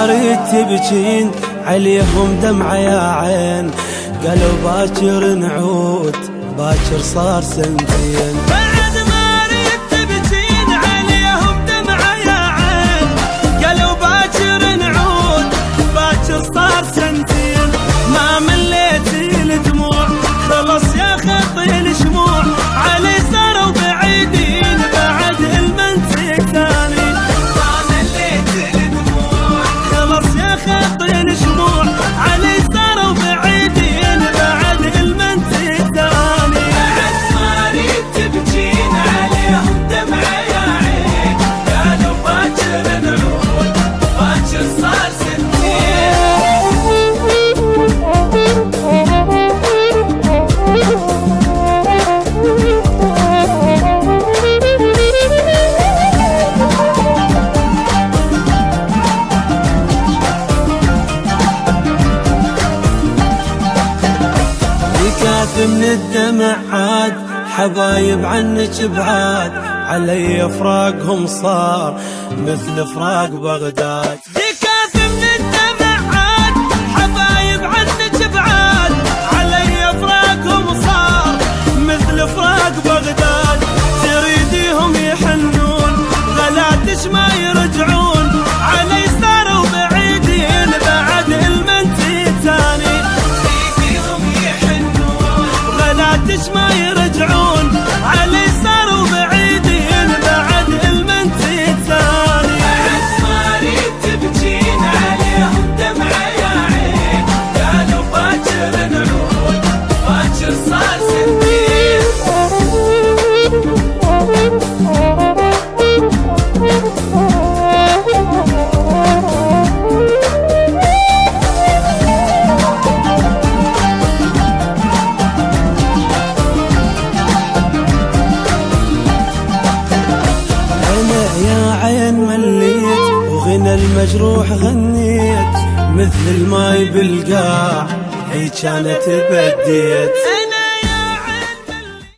اريد تبجين عليهم دمعة يا عين، قالوا باكر نعود باكر صار سنتين. بعد ما اريد تبجين عليهم دمعة يا عين، قالوا باكر نعود باكر صار سنتين. ما مليت الدموع خلص يا خطي الشموع، علي صاروا بعيدين بعد المنسي ثاني. ما مليت الدموع خلص يا خطي الشموع، علي صاروا بعيدين بعد المنسي ثاني. بعد ما اريد تبجين عليهم دمعة يا عين، قالوا باكر نعود باكر صار سنتين. من الدمع عاد حبايب عنك بعاد، علي فراقهم صار مثل فراق بغداد. من الدمع عاد حبايب عنك بعاد، علي فراقهم صار مثل فراق بغداد. تريديهم يحنون غلاتش ما يرجعون، علي صاروا بعيدين بعد المنسي ثاني. غلاتش ما يرجعون، علي صاروا بعيدين بعد المنسي ثاني. بعد ما اريد تبجين عليهم دمعة يا عين، قالوا باكر نعود باكر صار سنتين. وغنى المجروح غنيت مثل الماي بالقاع، هي كانت بديت.